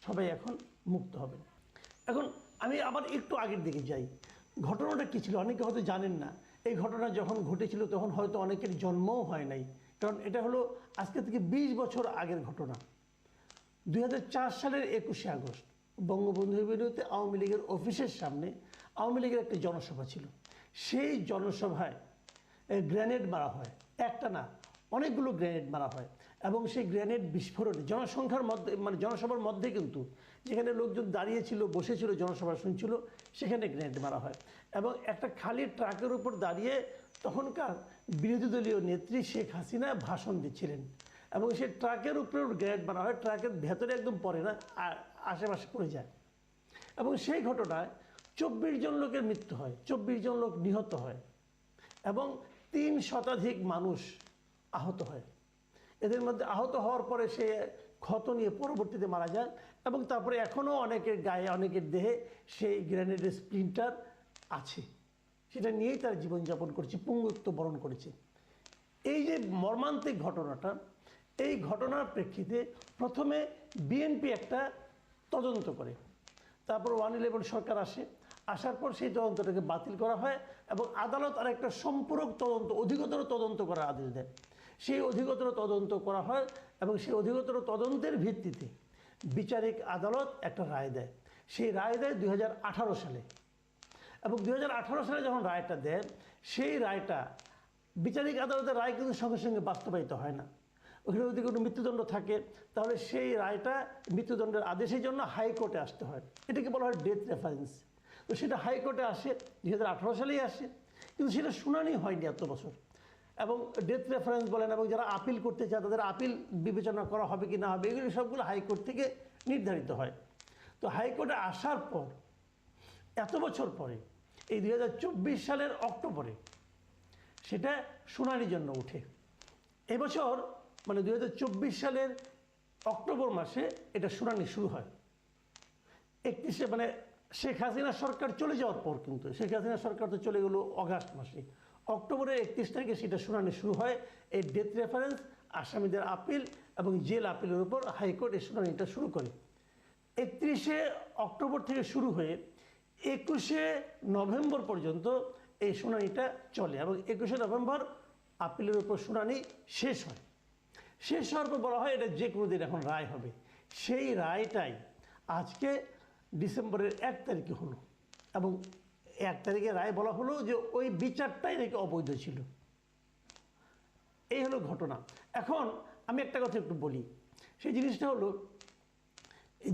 সবাই এখন মুক্ত হবেন। এখন আমি আবার একটু আগের দিকে যাই। ঘটনাটা কী ছিল অনেকে হয়তো জানেন না। এই ঘটনা যখন ঘটেছিল তখন হয়তো অনেকের জন্মও হয় নাই, কারণ এটা হলো আজকে থেকে 20 বছর আগের ঘটনা। 2004 সালের 21শে আগস্ট বঙ্গবন্ধু এভিনিউতে আওয়ামী লীগের অফিসের সামনে আওয়ামী লীগের একটা জনসভা ছিল। সেই জনসভায় গ্রেনেড মারা হয়, একটা না অনেকগুলো গ্রেনেড মারা হয়, এবং সেই গ্রেনেড বিস্ফোরণে জনসংখ্যার মধ্যে মানে জনসভার মধ্যে কিন্তু যেখানে লোকজন দাঁড়িয়েছিল বসেছিল জনসভা শুনছিল সেখানে গ্রেনেড মারা হয়। এবং একটা খালি ট্রাকের উপর দাঁড়িয়ে তখনকার বিরোধী দলীয় নেত্রী শেখ হাসিনা ভাষণ দিচ্ছিলেন, এবং সেই ট্রাকের উপরে গ্রেনেড মারা হয়, ট্রাকের ভেতরে একদম পড়ে না, আশেপাশে পড়ে যায়। এবং সেই ঘটনায় 24 জন লোকের মৃত্যু হয়, 24 জন লোক নিহত হয়, এবং 3 শতাধিক মানুষ আহত হয়। এদের মধ্যে আহত হওয়ার পরে সে ক্ষত নিয়ে পরবর্তীতে মারা যায়, এবং তারপরে এখনও অনেকের গায়ে অনেকের দেহে সেই গ্রেনেডের স্প্লিন্টার আছে, সেটা নিয়েই তার জীবনযাপন করছে, পঙ্গুত্ব বরণ করেছে। এই যে মর্মান্তিক ঘটনাটা, এই ঘটনার প্রেক্ষিতে প্রথমে বিএনপি একটা তদন্ত করে, তারপর 111 সরকার আসে, আসার পর সেই তদন্তটাকে বাতিল করা হয়, এবং আদালত আর একটা সম্পূরক তদন্ত অধিকতর তদন্ত করার আদেশ দেয়। সেই অধিকতর তদন্ত করা হয়, এবং সেই অধিকতর তদন্তের ভিত্তিতে বিচারিক আদালত একটা রায় দেয়। সেই রায় দেয় 2018 সালে, এবং 2018 সালে যখন রায়টা দেয় সেই রায়টা বিচারিক আদালতের রায় কিন্তু সঙ্গে সঙ্গে বাস্তবায়িত হয় না। ওখানে যদি কোনো মৃত্যুদণ্ড থাকে তাহলে সেই রায়টা মৃত্যুদণ্ডের আদেশের জন্য হাইকোর্টে আসতে হয়, এটাকে বলা হয় ডেথ রেফারেন্স। তো সেটা হাইকোর্টে আসে 2018 সালেই আসে, কিন্তু সেটা শুনানি হয়নি এত বছর। এবং ডেথ রেফারেন্স বলেন, এবং যারা আপিল করতে চায় তাদের আপিল বিবেচনা করা হবে কি না হবে এগুলি সবগুলো হাইকোর্ট থেকে নির্ধারিত হয়। তো হাইকোর্টে আসার পর এত বছর পরে এই 2024 সালের অক্টোবরে সেটা শুনানির জন্য ওঠে। এবছর মানে 2024 সালের অক্টোবর মাসে এটা শুনানি শুরু হয়। 31 মানে শেখ হাসিনা সরকার চলে যাওয়ার পর, কিন্তু শেখ হাসিনা সরকার তো চলে গেল অগাস্ট মাসে, অক্টোবরের 31 তারিখে সেটা শুনানি শুরু হয়। এই ডেথ রেফারেন্স, আসামিদের আপিল এবং জেল আপিলের উপর হাইকোর্ট এই শুনানিটা শুরু করে। 31শে অক্টোবর থেকে শুরু হয়ে 21শে নভেম্বর পর্যন্ত এই শুনানিটা চলে, এবং 21শে নভেম্বর আপিলের উপর শুনানি শেষ হয়। শেষ হওয়ার পর বলা হয় এটা যে কোনো দিন এখন রায় হবে। সেই রায়টাই আজকে ডিসেম্বরের 1 তারিখে হলো, এবং 1 তারিখে রায় বলা হলো যে ওই বিচারটাই নাকি অবৈধ ছিল। এই হলো ঘটনা। এখন আমি একটা কথা একটু বলি, সেই জিনিসটা হলো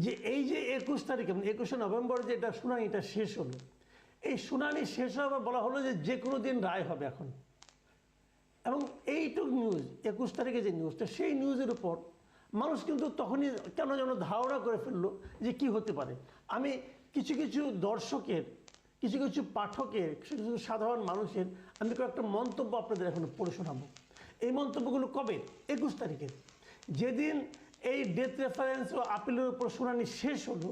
যে এই যে 21 তারিখে মানে 21শে নভেম্বর যে এটা শুনানিটা শেষ হলো, এই শুনানি শেষ হওয়ার বলা হলো যে কোনো দিন রায় হবে এখন। এবং এইটুক নিউজ 21 তারিখে যে নিউজটা, সেই নিউজের উপর মানুষ কিন্তু তখনই কেন যেন ধারণা করে ফেললো যে কি হতে পারে। আমি কিছু কিছু দর্শকের, কিছু কিছু পাঠকের, কিছু কিছু সাধারণ মানুষের আমি কয়েকটা মন্তব্য আপনাদের এখন পড়ে শোনাবো। এই মন্তব্যগুলো কবে? 21 তারিখের, যেদিন এই ডেথ রেফারেন্স ও আপিলের উপর শুনানি শেষ হলো।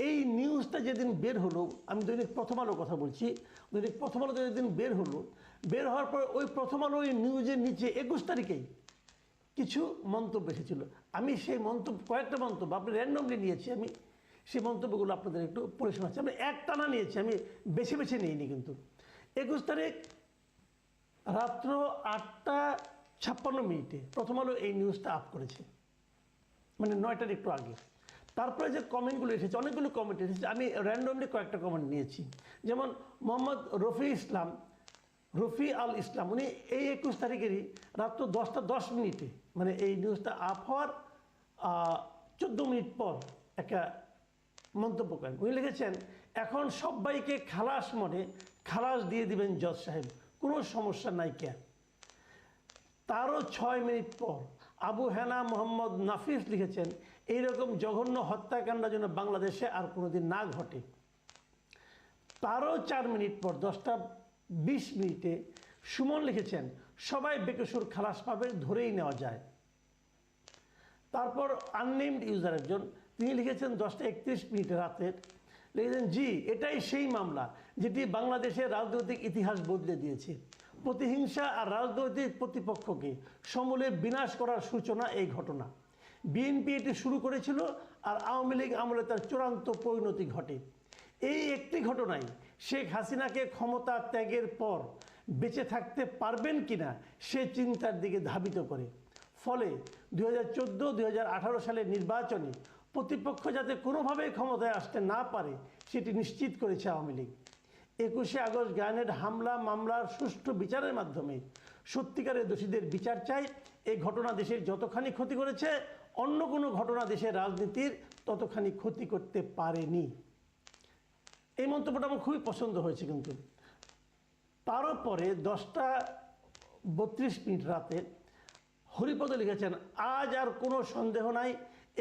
এই নিউজটা যেদিন বের হলো, আমি দৈনিক প্রথম আলোর কথা বলছি, দৈনিক প্রথম আলোতে যেদিন বের হলো, বের হওয়ার পর ওই প্রথম আলো ওই নিউজের নিচে 21 তারিখেই কিছু মন্তব্য এসেছিল। আমি সেই মন্তব্য, কয়েকটা মন্তব্য আপনি র্যান্ডমলি নিয়েছি, আমি সেই মন্তব্যগুলো আপনাদের একটু পড়ে শোনাচ্ছি। আমি একটানা নিয়েছি, আমি বেছে বেছে নিইনি। কিন্তু 21 তারিখ রাত্র 8:56 প্রথম আলো এই নিউজটা আপ করেছে, মানে 9টার একটু আগে। তারপরে যে কমেন্টগুলো এসেছে, অনেকগুলো কমেন্ট এসেছে, আমি র্যান্ডমলি কয়েকটা কমেন্ট নিয়েছি। যেমন মোহাম্মদ রফি আল ইসলাম, উনি এই 21 তারিখেরই রাত্র 10:10 মানে এই নিউজটা আপ হওয়ার 14 মিনিট পর একটা মন্তব্য করেন। উনি লিখেছেন, এখন সবাইকে খালাস মনে খালাস দিয়ে দিবেন জজ সাহেব, কোনো সমস্যা নাই কে। তারও 6 মিনিট পর আবু হেনা মোহাম্মদ নাফিস লিখেছেন, এইরকম জঘন্য হত্যাকাণ্ড যেন বাংলাদেশে আর কোনোদিন না ঘটে। তারও 4 মিনিট পর 10:20 সুমন লিখেছেন, সবাই বেকসুর খালাস পাবে, ধরেই নেওয়া যায়। তারপর আননেমড ইউজার একজন, তিনি লিখেছেন 10:31 রাতের, লিখেছেন, জি এটাই সেই মামলা যেটি বাংলাদেশের রাজনৈতিক ইতিহাস বদলে দিয়েছে। প্রতিহিংসা আর রাজনৈতিক প্রতিপক্ষকে সমূলে বিনাশ করার সূচনা এই ঘটনা। বিএনপি এটি শুরু করেছিল, আর আওয়ামী লীগ আমলে তার চূড়ান্ত পরিণতি ঘটে। এই একটি ঘটনায় শেখ হাসিনাকে ক্ষমতা ত্যাগের পর বেঁচে থাকতে পারবেন কিনা সে চিন্তার দিকে ধাবিত করে। ফলে 2014-2018 সালের নির্বাচনে প্রতিপক্ষ যাতে কোনোভাবেই ক্ষমতায় আসতে না পারে সেটি নিশ্চিত করেছে আওয়ামী লীগ। 21শে আগস্ট গ্রেনেড হামলা মামলার সুষ্ঠু বিচারের মাধ্যমে সত্যিকারের দোষীদের বিচার চাই। এই ঘটনা দেশের যতখানি ক্ষতি করেছে অন্য কোনো ঘটনা দেশের রাজনীতির ততখানি ক্ষতি করতে পারেনি। এই মন্তব্যটা আমার খুবই পছন্দ হয়েছে। কিন্তু তারও পরে 10:32 রাতে হরিপদ লিখেছেন, আজ আর কোনো সন্দেহ নাই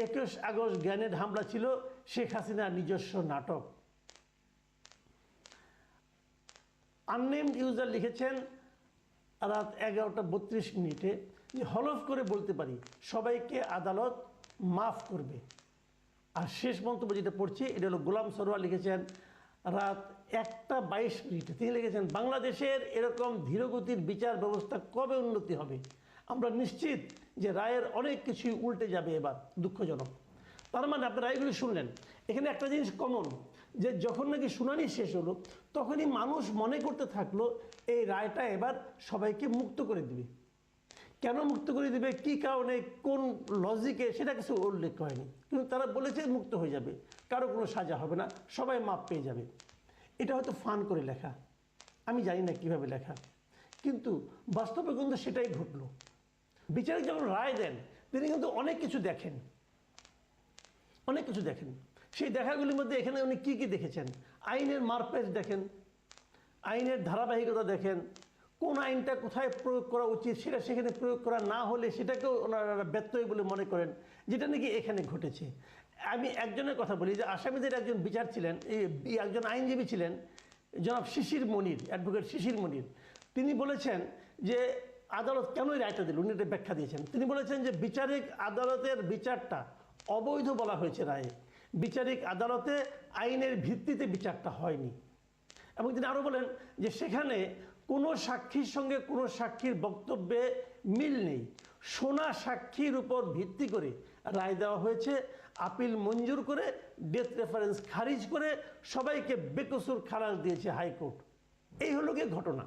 21 আগস্ট গ্রেনেড হামলা ছিল শেখ হাসিনার নিজস্ব নাটক। আননেমড ইউজার লিখেছেন রাত 11:32 যে হলফ করে বলতে পারি সবাইকে আদালত মাফ করবে। আর শেষ মন্তব্য যেটা পড়ছি এটা হলো গোলাম সরোয়ার লিখেছেন রাত 1:22। তিনি লিখেছেন, বাংলাদেশের এরকম ধীরগতির বিচার ব্যবস্থা কবে উন্নতি হবে? আমরা নিশ্চিত যে রায়ের অনেক কিছুই উল্টে যাবে এবার। দুঃখজনক। তার মানে আপনি রায়গুলি শুনলেন, এখানে একটা জিনিস কমন, যে যখন নাকি শুনানি শেষ হলো তখনই মানুষ মনে করতে থাকলো এই রায়টা এবার সবাইকে মুক্ত করে দিবে। কেন মুক্ত করে দিবে, কী কারণে, কোন লজিকে, সেটা কিছু উল্লেখ হয়নি। কিন্তু তারা বলেছে মুক্ত হয়ে যাবে, কারো কোনো সাজা হবে না, সবাই মাপ পেয়ে যাবে। এটা হয়তো ফান করে লেখা, আমি জানি না কীভাবে লেখা, কিন্তু বাস্তবে কিন্তু সেটাই ঘটলো। বিচারক যখন রায় দেন তিনি কিন্তু অনেক কিছু দেখেন, অনেক কিছু দেখেন। সেই দেখাগুলির মধ্যে এখানে উনি কী কী দেখেছেন, আইনের মারপ্যাচ দেখেন, আইনের ধারাবাহিকতা দেখেন, কোন আইনটা কোথায় প্রয়োগ করা উচিত সেটা সেখানে প্রয়োগ করা না হলে সেটাকেও ওনারা ব্যত্যয় বলে মনে করেন, যেটা নাকি এখানে ঘটেছে। আমি একজনের কথা বলি যে আসামিদের একজন বিচার ছিলেন, এই একজন আইনজীবী ছিলেন জনাব শিশির মনির, অ্যাডভোকেট শিশির মনির। তিনি বলেছেন যে আদালত কেন এই রায়টা দিল, উনি এটা ব্যাখ্যা দিয়েছেন। তিনি বলেছেন যে বিচারিক আদালতের বিচারটা অবৈধ বলা হয়েছে রায়ে, বিচারিক আদালতে আইনের ভিত্তিতে বিচারটা হয়নি। এবং তিনি আরও বলেন যে সেখানে কোনো সাক্ষীর সঙ্গে কোনো সাক্ষীর বক্তব্যে মিল নেই, শোনা সাক্ষীর উপর ভিত্তি করে রায় দেওয়া হয়েছে। আপিল মঞ্জুর করে ডেথ রেফারেন্স খারিজ করে সবাইকে বেকসুর খালাস দিয়েছে হাইকোর্ট। এই হলো গিয়ে ঘটনা।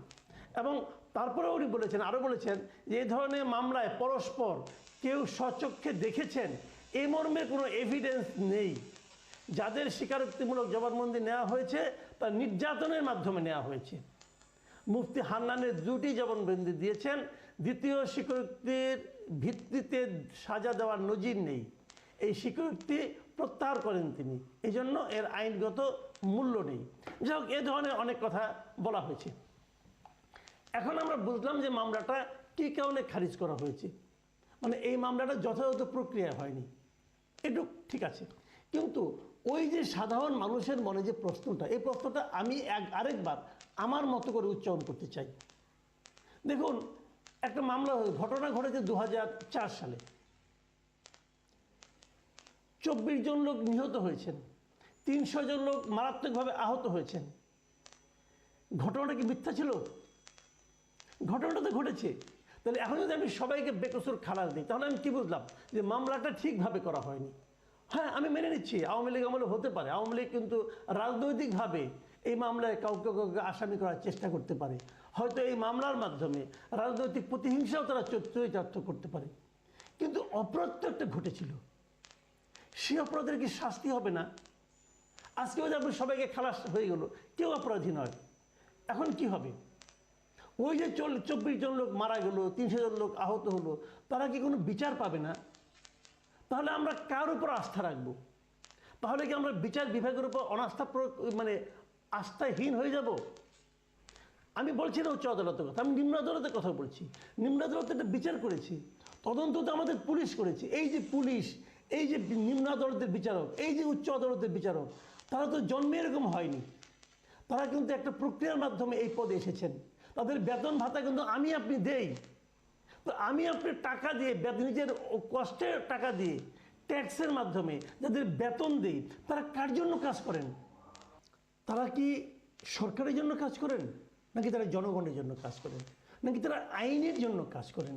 এবং তারপরে উনি বলেছেন, আরও বলেছেন যে এই ধরনের মামলায় পরস্পর কেউ স্বচক্ষে দেখেছেন এই মর্মে কোনো এভিডেন্স নেই। যাদের স্বীকারোক্তিমূলক জবানবন্দি নেওয়া হয়েছে তা নির্যাতনের মাধ্যমে নেওয়া হয়েছে। মুফতি হান্নানের 2টি জবানবন্দি দিয়েছেন, দ্বিতীয় স্বীকারোক্তির ভিত্তিতে সাজা দেওয়ার নজির নেই। এই স্বীকারোক্তি প্রত্যাহার করেন তিনি, এই জন্য এর আইনগত মূল্য নেই। যাই হোক, এ ধরনের অনেক কথা বলা হয়েছে। এখন আমরা বুঝলাম যে মামলাটা কী কারণে খারিজ করা হয়েছে, মানে এই মামলাটা যথাযথ প্রক্রিয়া হয়নি, একটু ঠিক আছে। কিন্তু ওই যে সাধারণ মানুষের মনে যে প্রশ্নটা, এই প্রশ্নটা আমি আরেকবার আমার মতো করে উচ্চারণ করতে চাই। দেখুন, একটা মামলা ঘটনা ঘটেছে 2004 সালে, 24 জন লোক নিহত হয়েছেন, 300 জন লোক মারাত্মকভাবে আহত হয়েছেন। ঘটনাটা কি মিথ্যা ছিল? ঘটনাটা তো ঘটেছে। তাহলে এখন যদি আমি সবাইকে বেকসুর খালাস দিই তাহলে আমি কি বুঝলাম, যে মামলাটা ঠিকভাবে করা হয়নি। হ্যাঁ, আমি মেনে নিচ্ছি আওয়ামী লীগ আমলে হতে পারে, আওয়ামী লীগ কিন্তু রাজনৈতিকভাবে এই মামলায় কাউকে কাউকে আসামি করার চেষ্টা করতে পারে, হয়তো এই মামলার মাধ্যমে রাজনৈতিক প্রতিহিংসাও তারা চরিতার্থ করতে পারে। কিন্তু অপরাধ তো একটা ঘটেছিল, সে অপরাধের কি শাস্তি হবে না? আজকেও যখন সবাইকে খালাস হয়ে গেল, কেউ অপরাধী নয়, এখন কি হবে? ওই যে 24 জন লোক মারা গেল, 300 জন লোক আহত হলো, তারা কি কোনো বিচার পাবে না? তাহলে আমরা কার উপর আস্থা রাখবো? তাহলে কি আমরা বিচার বিভাগের উপর অনাস্থা মানে আস্থাহীন হয়ে যাব? আমি বলছি না উচ্চ আদালতের কথা, আমি নিম্ন আদালতের কথা বলছি। নিম্ন আদালতে একটা বিচার করেছি, তদন্ত তো আমাদের পুলিশ করেছে। এই যে পুলিশ, এই যে নিম্ন আদালতের বিচারক, এই যে উচ্চ আদালতের বিচারক, তারা তো জন্মে এরকম হয়নি। তারা কিন্তু একটা প্রক্রিয়ার মাধ্যমে এই পদে এসেছেন। তাদের বেতন ভাতা কিন্তু আমি আপনি দেই। তো আমি আপনি টাকা দিয়ে, নিজের কষ্টের টাকা দিয়ে, ট্যাক্সের মাধ্যমে যাদের বেতন দেই, তারা কার জন্য কাজ করেন? তারা কি সরকারের জন্য কাজ করেন, নাকি তারা জনগণের জন্য কাজ করেন, নাকি তারা আইনের জন্য কাজ করেন,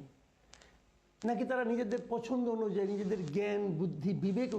নাকি তারা নিজেদের পছন্দ অনুযায়ী নিজেদের জ্ঞান বুদ্ধি বিবেক